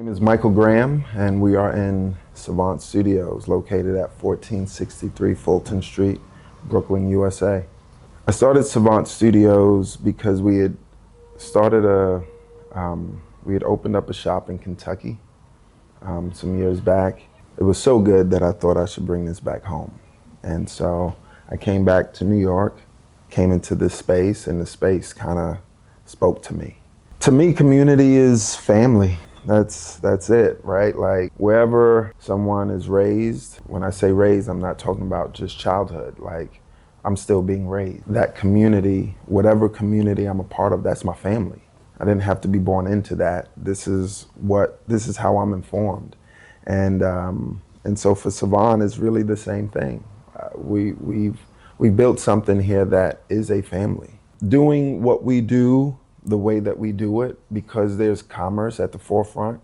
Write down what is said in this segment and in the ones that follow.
My name is Michael Graham, and we are in Savant Studios, located at 1463 Fulton Street, Brooklyn, USA. I started Savant Studios because we had started we had opened up a shop in Kentucky some years back. It was so good that I thought I should bring this back home. And so I came back to New York, came into this space, and the space kind of spoke to me. To me, community is family. That's it, right? Like wherever someone is raised, when I say raised, I'm not talking about just childhood. Like I'm still being raised. That community, whatever community I'm a part of, that's my family. I didn't have to be born into that. This is how I'm informed. And so for Savant, it's really the same thing. We built something here that is a family. Doing what we do the way that we do it, because there's commerce at the forefront,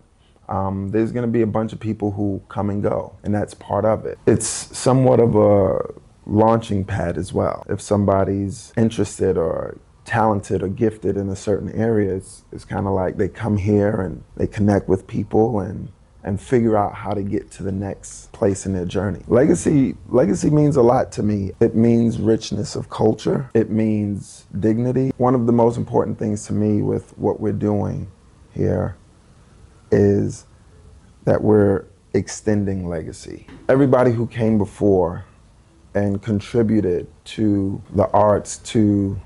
there's going to be a bunch of people who come and go, and that's part of it. It's somewhat of a launching pad as well. If somebody's interested or talented or gifted in a certain area, it's kind of like they come here and they connect with people and figure out how to get to the next place in their journey. Legacy means a lot to me. It means richness of culture. It means dignity. One of the most important things to me with what we're doing here is that we're extending legacy. Everybody who came before and contributed to the arts, to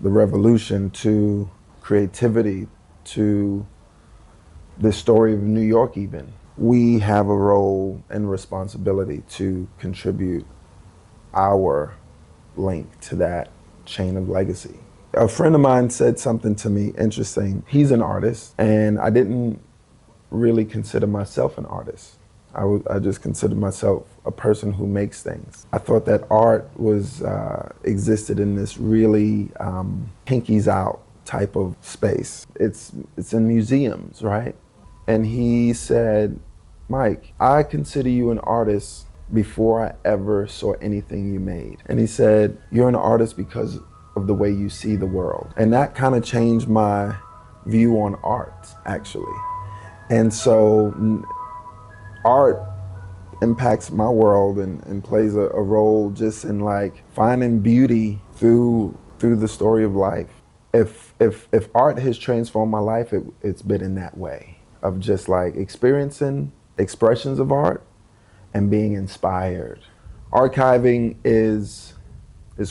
the revolution, to creativity, to the story of New York even. We have a role and responsibility to contribute our link to that chain of legacy. A friend of mine said something to me interesting. He's an artist, and I didn't really consider myself an artist. I just considered myself a person who makes things. I thought that art was existed in this really pinkies out type of space. It's in museums, right? And he said, Mike, I consider you an artist before I ever saw anything you made. And he said, you're an artist because of the way you see the world. And that kind of changed my view on art, actually. And so art impacts my world and plays a role just in like finding beauty through the story of life. If art has transformed my life, it's been in that way of just like experiencing expressions of art and being inspired. Archiving is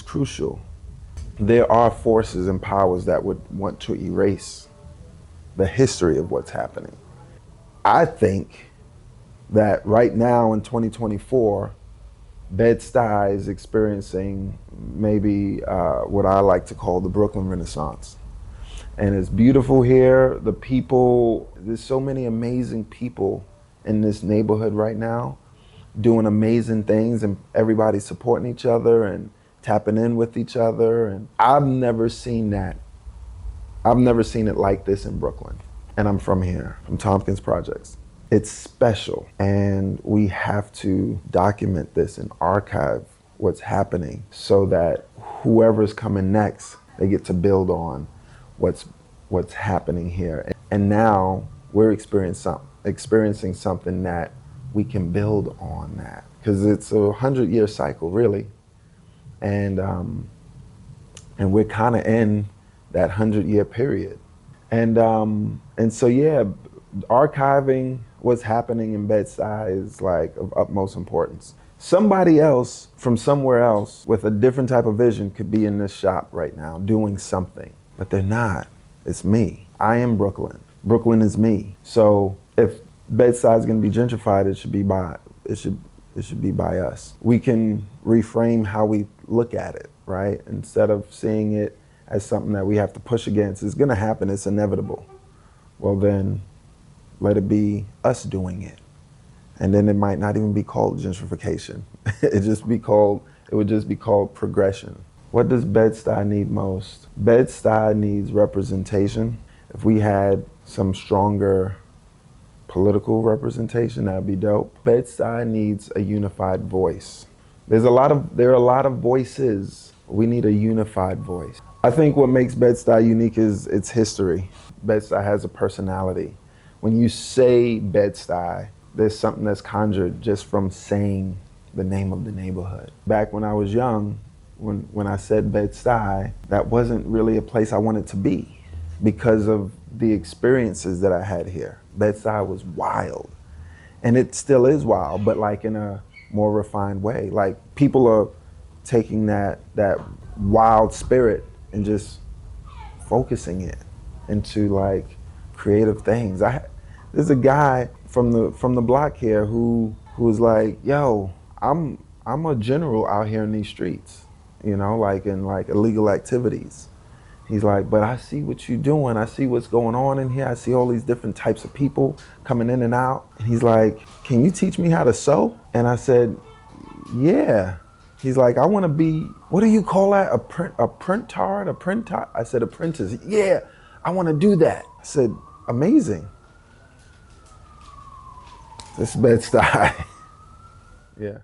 crucial. There are forces and powers that would want to erase the history of what's happening. I think that right now in 2024, Bed-Stuy is experiencing maybe what I like to call the Brooklyn Renaissance. And it's beautiful here. The people, there's so many amazing people in this neighborhood right now doing amazing things, and everybody's supporting each other and tapping in with each other. And I've never seen that. I've never seen it like this in Brooklyn. And I'm from here, from Tompkins Projects. It's special, and we have to document this and archive what's happening so that whoever's coming next, they get to build on what's happening here. And now we're experiencing something that we can build on that, because it's a 100-year cycle, really. And we're kind of in that 100-year period. And so, yeah, archiving what's happening in Bed-Stuy is like of utmost importance. Somebody else from somewhere else with a different type of vision could be in this shop right now doing something, but they're not. It's me. I am Brooklyn. Brooklyn is me. So if Bed-Stuy is going to be gentrified, it should be by us. We can reframe how we look at it, right? Instead of seeing it as something that we have to push against. It's going to happen. It's inevitable. Well, then let it be us doing it. And then it might not even be called gentrification. It would just be called progression. What does Bed-Stuy need most? Bed-Stuy needs representation. If we had some stronger political representation, that'd be dope. Bed-Stuy needs a unified voice. There are a lot of voices. We need a unified voice. I think what makes Bed-Stuy unique is its history. Bed-Stuy has a personality. when you say Bed-Stuy, there's something that's conjured just from saying the name of the neighborhood. Back when I was young, when I said Bed-Stuy, that wasn't really a place I wanted to be because of the experiences that I had here. Bed-Stuy was wild, and it still is wild, but like in a more refined way. Like people are taking that wild spirit and just focusing it into like creative things. There's a guy from the block here who was like, yo, I'm a general out here in these streets, you know, like in like illegal activities. He's like, but I see what you're doing. I see what's going on in here. I see all these different types of people coming in and out. And he's like, can you teach me how to sew? And I said, yeah. He's like, I want to be, what do you call that? A printard? I said, apprentice. Yeah, I want to do that. I said, amazing. This Bed-Stuy. Yeah.